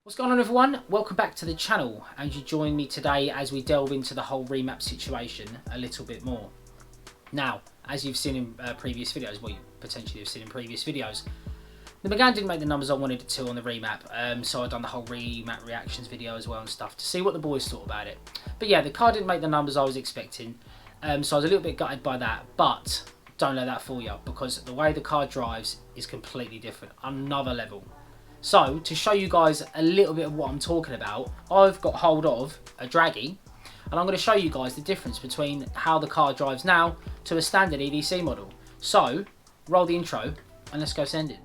What's going on, everyone? Welcome back to the channel, and you join me today as we delve into the whole remap situation a little bit more. Now, as you've seen in previous videos, well, you potentially have seen in previous videos, the Megane didn't make the numbers I wanted it to on the remap, so I've done the whole remap reactions video as well and stuff to see what the boys thought about it. But yeah, the car didn't make the numbers I was expecting, so I was a little bit gutted by that, but don't let that fool you, because the way the car drives is completely different, another level. So, to show you guys a little bit of what I'm talking about, I've got hold of a Draggy, and I'm going to show you guys the difference between how the car drives now to a standard EDC model. So, roll the intro, and let's go send it.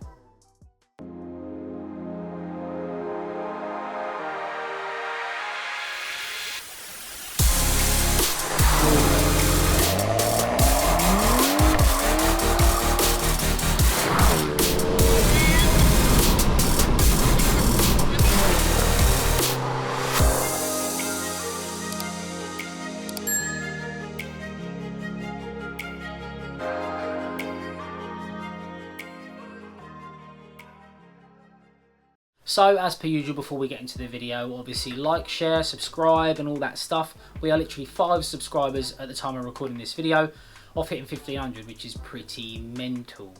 So, as per usual, before we get into the video, obviously like, share, subscribe and all that stuff. We are literally 5 subscribers at the time of recording this video, off hitting 1500, which is pretty mental.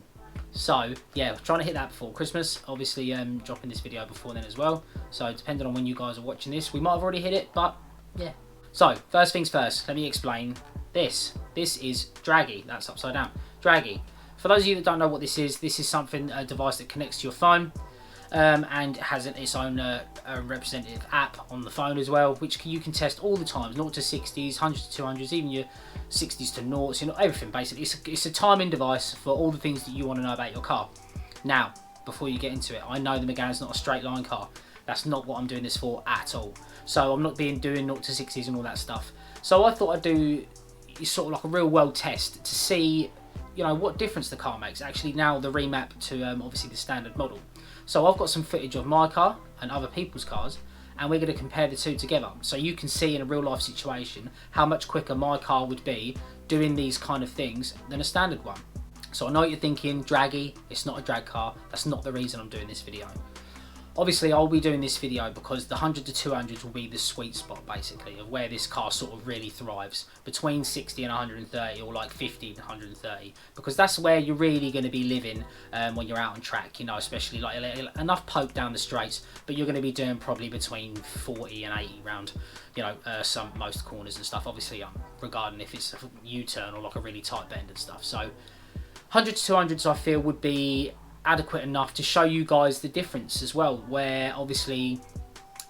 So, yeah, trying to hit that before Christmas. Obviously, dropping this video before then as well. So, depending on when you guys are watching this, we might have already hit it, but yeah. So, first things first, let me explain this. This is Draggy. That's upside down. Draggy. For those of you that don't know what this is something, a device that connects to your phone. And has its own representative app on the phone as well, which you can test all the times, 0 to 60s, 100 to 200s, even your 60s to 0s, you know, everything basically. It's a timing device for all the things that you want to know about your car. Now, before you get into it, I know the Megane is not a straight line car. That's not what I'm doing this for at all. So I'm not doing 0 to 60s and all that stuff. So I thought I'd do sort of like a real world test to see, you know, what difference the car makes. Actually, now the remap to obviously the standard model. So I've got some footage of my car and other people's cars, and we're going to compare the two together. So you can see in a real life situation how much quicker my car would be doing these kind of things than a standard one. So I know what you're thinking, Draggy, it's not a drag car. That's not the reason I'm doing this video. Obviously, I'll be doing this video because the 100 to 200 will be the sweet spot, basically, of where this car sort of really thrives. Between 60 and 130, or like 50 and 130. Because that's where you're really going to be living when you're out on track, you know, especially like enough poke down the straights, but you're going to be doing probably between 40 and 80 round, you know, most corners and stuff. Obviously, regarding if it's a U-turn or like a really tight bend and stuff. So, 100 to 200s I feel would be adequate enough to show you guys the difference as well, where obviously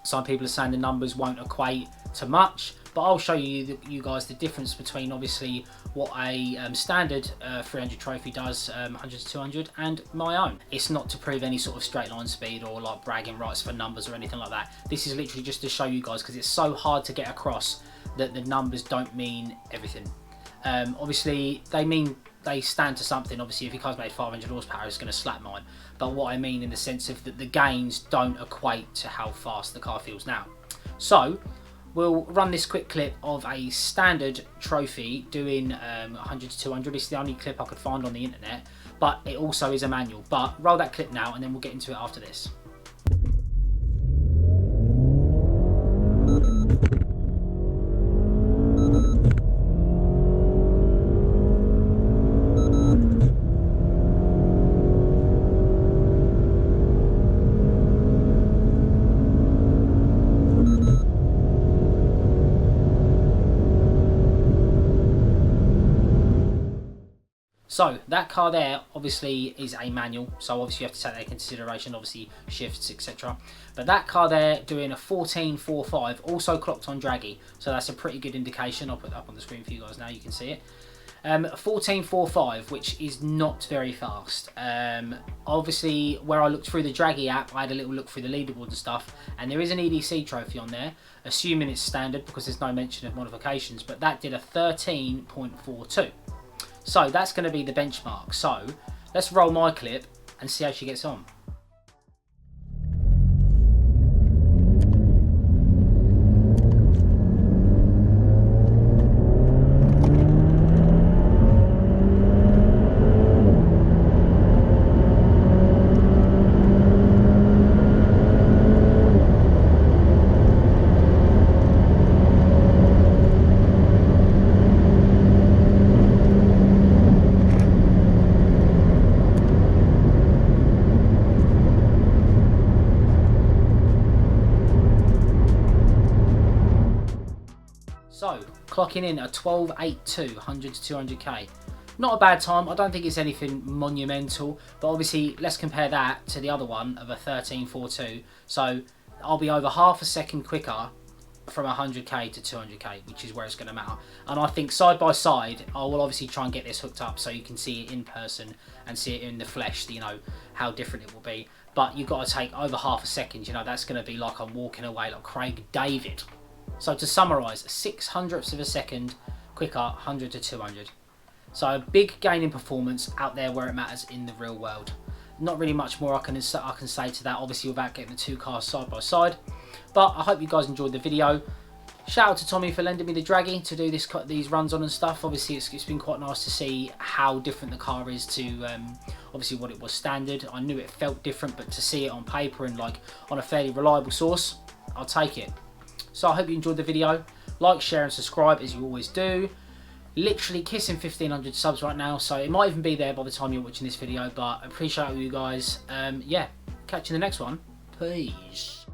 some people are saying the numbers won't equate to much, but I'll show you guys the difference between obviously what a standard 300 trophy does, 100 to 200, and my own. It's not to prove any sort of straight line speed or like bragging rights for numbers or anything like that. This is literally just to show you guys, because it's so hard to get across that the numbers don't mean everything. Obviously they stand to something. Obviously, if your car's made 500 horsepower, it's going to slap mine. But what I mean in the sense of that the gains don't equate to how fast the car feels now. So, we'll run this quick clip of a standard trophy doing 100 to 200. It's the only clip I could find on the internet, but it also is a manual. But roll that clip now, and then we'll get into it after this. So that car there obviously is a manual, so obviously you have to take that into consideration, obviously shifts, etc. But that car there doing a 14.45, also clocked on Draggy, so that's a pretty good indication. I'll put that up on the screen for you guys now, you can see it. 14.45, which is not very fast. Obviously, where I looked through the Draggy app, I had a little look through the leaderboard and stuff, and there is an EDC trophy on there, assuming it's standard because there's no mention of modifications, but that did a 13.42. So that's going to be the benchmark. So let's roll my clip and see how she gets on. So, clocking in at 12.82, 100 to 200k. Not a bad time. I don't think it's anything monumental, but obviously let's compare that to the other one of a 13.42. So I'll be over half a second quicker from 100k to 200k, which is where it's going to matter. And I think side by side, I will obviously try and get this hooked up so you can see it in person and see it in the flesh, you know, how different it will be. But you've got to take over half a second, you know, that's going to be like I'm walking away like Craig David. So to summarise, 600ths of a second quicker, 100 to 200. So a big gain in performance out there where it matters in the real world. Not really much more I can say to that, obviously, without getting the two cars side by side. But I hope you guys enjoyed the video. Shout out to Tommy for lending me the Draggy to do these runs on and stuff. Obviously, it's been quite nice to see how different the car is to obviously what it was standard. I knew it felt different, but to see it on paper and like on a fairly reliable source, I'll take it. So I hope you enjoyed the video. Like, share and subscribe as you always do. Literally kissing 1500 subs right now, so it might even be there by the time you're watching this video, but I appreciate you guys. Yeah, catch you in the next one. Peace.